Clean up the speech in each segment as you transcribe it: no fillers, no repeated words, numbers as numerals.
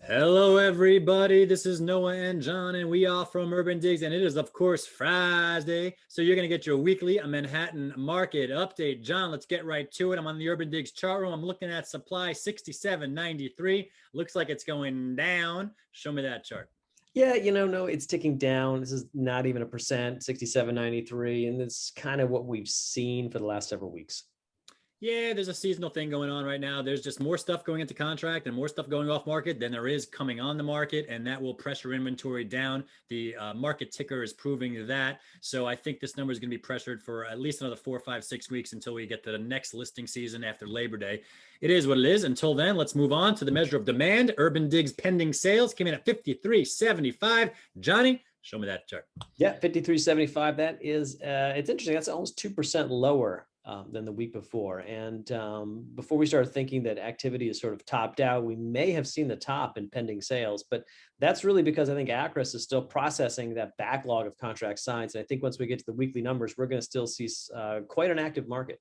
Hello, everybody. This is Noah and John, and we are from UrbanDigs, and it is, of course, Friday. So you're going to get your weekly Manhattan market update. John, let's get right to it. I'm on the UrbanDigs chart room. I'm looking at supply 67.93. Looks like it's going down. Show me that chart. Yeah, no, it's ticking down. This is not even a percent, 67.93, and it's kind of what we've seen for the last several weeks. Yeah, there's a seasonal thing going on right now. There's just more stuff going into contract and more stuff going off market than there is coming on the market, and that will pressure inventory down. The market ticker is proving that. So I think this number is going to be pressured for at least another 4, 5, 6 weeks until we get to the next listing season after Labor Day. It is what it is. Until then, let's move on to the measure of demand. UrbanDigs pending sales came in at 53.75. Johnny, show me that chart. Yeah, 53.75. That is, it's interesting. That's almost 2% lower than the week before. And before we started thinking that activity is sort of topped out, we may have seen the top in pending sales, but that's really because I think Acris is still processing that backlog of contract signs. And I think once we get to the weekly numbers, we're going to still see quite an active market.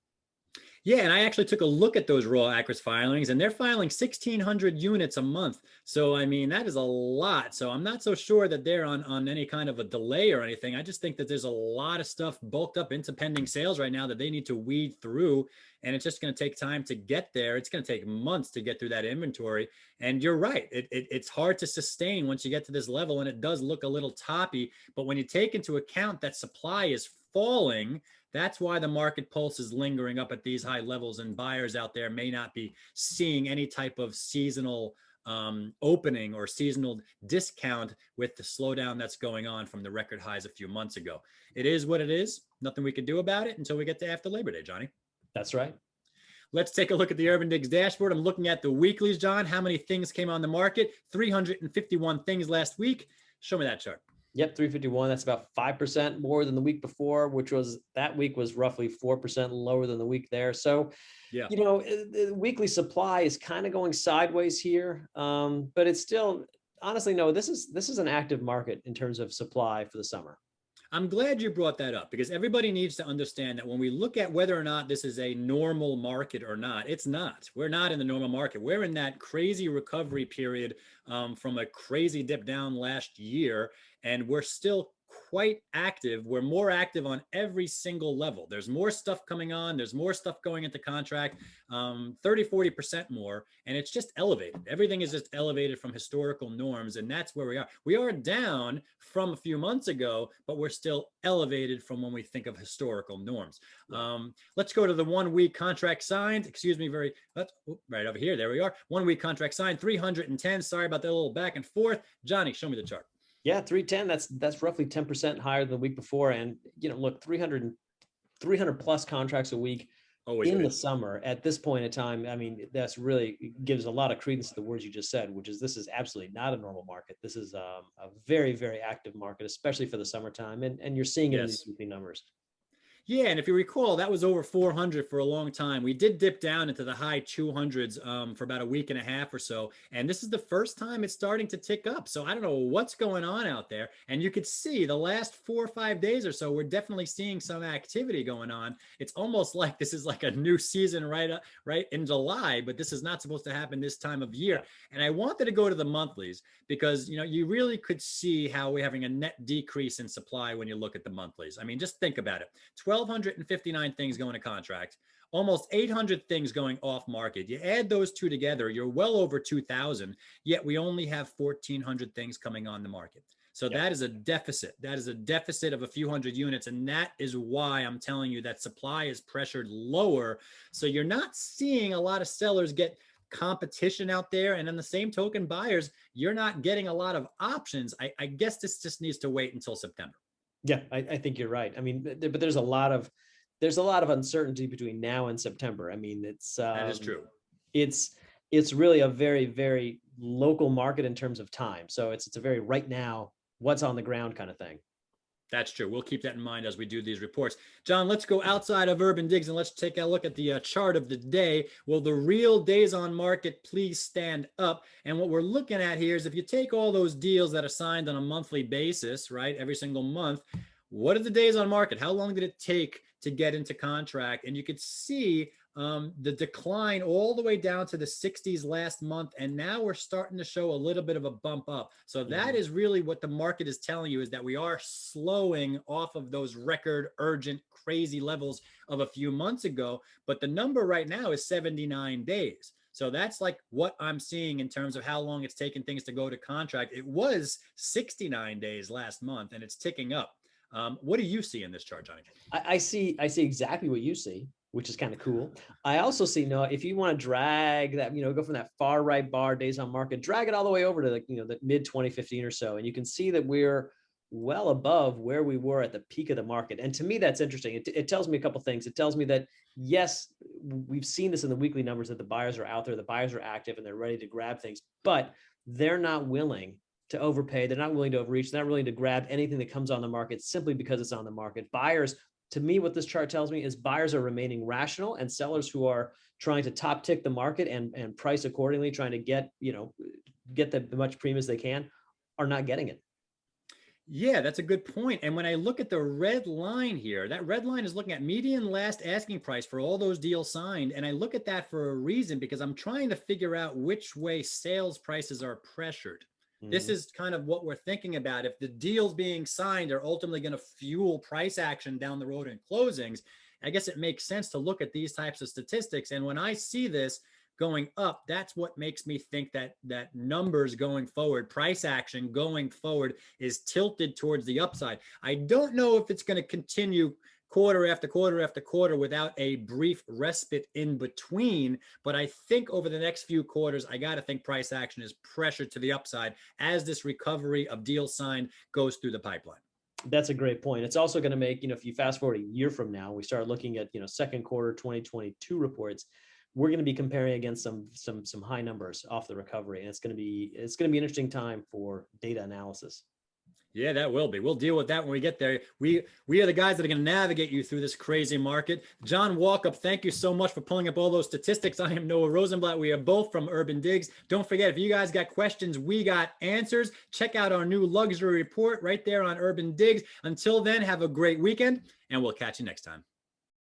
Yeah, and I actually took a look at those raw Acris filings, and they're filing 1,600 units a month. So, I mean, that is a lot. So I'm not so sure that they're on any kind of a delay or anything. I just think that there's a lot of stuff bulked up into pending sales right now that they need to weed through, and it's just going to take time to get there. It's going to take months to get through that inventory. And you're right. It's hard to sustain once you get to this level, and it does look a little toppy. But when you take into account that supply is falling, that's why the market pulse is lingering up at these high levels, and buyers out there may not be seeing any type of seasonal opening or seasonal discount with the slowdown that's going on from the record highs a few months ago. It is what it is. Nothing we can do about it until we get to after Labor Day, Johnny. That's right. Let's take a look at the UrbanDigs dashboard. I'm looking at the weeklies, John. How many things came on the market? 351 things last week. Show me that chart. Yep, 351. That's about 5% more than the week before, which was that week was roughly 4% lower than the week there. So, yeah, the weekly supply is kind of going sideways here, but it's still, honestly, no, this is an active market in terms of supply for the summer. I'm glad you brought that up, because everybody needs to understand that when we look at whether or not this is a normal market or not, it's not. We're not in the normal market. We're in that crazy recovery period from a crazy dip down last year, and we're still quite active. We're more active on every single level. There's more stuff coming on. There's more stuff going into contract, 30-40% more, and it's just elevated. Everything is just elevated from historical norms, and that's where we are. We are down from a few months ago, but we're still elevated from when we think of historical norms. Let's go to the 1 week contract signed. Excuse me, right over here. There we are. 1 week contract signed, 310. Sorry about that little back and forth. Johnny, show me the chart. Yeah, 310. That's roughly 10% higher than the week before. And look, 300 plus contracts a week in the summer at this point in time. I mean, that's really gives a lot of credence to the words you just said, which is this is absolutely not a normal market. This is a very, very active market, especially for the summertime. And you're seeing it in these weekly numbers. Yeah, and if you recall, that was over 400 for a long time. We did dip down into the high 200s for about a week and a half or so, and this is the first time it's starting to tick up. So I don't know what's going on out there, and you could see the last 4 or 5 days or so, we're definitely seeing some activity going on. It's almost like this is like a new season right in July, but this is not supposed to happen this time of year. And I wanted to go to the monthlies because you really could see how we're having a net decrease in supply when you look at the monthlies. I mean, just think about it. 1,259 things going to contract, almost 800 things going off market. You add those two together, you're well over 2,000, yet we only have 1,400 things coming on the market. So that is a deficit. That is a deficit of a few hundred units. And that is why I'm telling you that supply is pressured lower. So you're not seeing a lot of sellers get competition out there. And on the same token, buyers, you're not getting a lot of options. I guess this just needs to wait until September. Yeah, I think you're right. I mean, but there's a lot of uncertainty between now and September. I mean, that is true. It's really a very, very local market in terms of time. So it's a very right now, what's on the ground kind of thing. That's true. We'll keep that in mind as we do these reports. John, let's go outside of UrbanDigs and let's take a look at the chart of the day. Will the real days on market please stand up? And what we're looking at here is if you take all those deals that are signed on a monthly basis, right, every single month, what are the days on market? How long did it take to get into contract? And you could see the decline all the way down to the 60s last month, and now we're starting to show a little bit of a bump up. So that is really what the market is telling you, is that we are slowing off of those record urgent crazy levels of a few months ago. But the number right now is 79 days. So that's like what I'm seeing in terms of how long it's taken things to go to contract. It was 69 days last month, and it's ticking up. What do you see in this chart, Johnny? I see exactly what you see, which is kind of cool. I also see, Noah, if you want to drag that, go from that far right bar days on market, drag it all the way over to the mid 2015 or so, and you can see that we're well above where we were at the peak of the market. And to me, that's interesting. It tells me a couple of things. It tells me that, yes, we've seen this in the weekly numbers, that the buyers are out there, the buyers are active, and they're ready to grab things, but they're not willing to overpay. They're not willing to overreach. They're not willing to grab anything that comes on the market simply because it's on the market. Buyers, to me, what this chart tells me is buyers are remaining rational, and sellers who are trying to top tick the market and price accordingly, trying to get the much premium as they can, are not getting it. Yeah, that's a good point. And when I look at the red line here, that red line is looking at median last asking price for all those deals signed. And I look at that for a reason, because I'm trying to figure out which way sales prices are pressured. This is kind of what we're thinking about. If the deals being signed are ultimately going to fuel price action down the road in closings, I guess it makes sense to look at these types of statistics. And when I see this going up, that's what makes me think that numbers going forward, price action going forward, is tilted towards the upside. I don't know if it's going to continue quarter after quarter after quarter without a brief respite in between. But I think over the next few quarters, I got to think price action is pressured to the upside as this recovery of deals signed goes through the pipeline. That's a great point. It's also going to make, if you fast forward a year from now, we start looking at, second quarter 2022 reports, we're going to be comparing against some high numbers off the recovery. And it's going to be an interesting time for data analysis. Yeah, that will be. We'll deal with that when we get there. We are the guys that are going to navigate you through this crazy market. John Walkup, thank you so much for pulling up all those statistics. I am Noah Rosenblatt. We are both from UrbanDigs. Don't forget, if you guys got questions, we got answers. Check out our new luxury report right there on UrbanDigs. Until then, have a great weekend, and we'll catch you next time.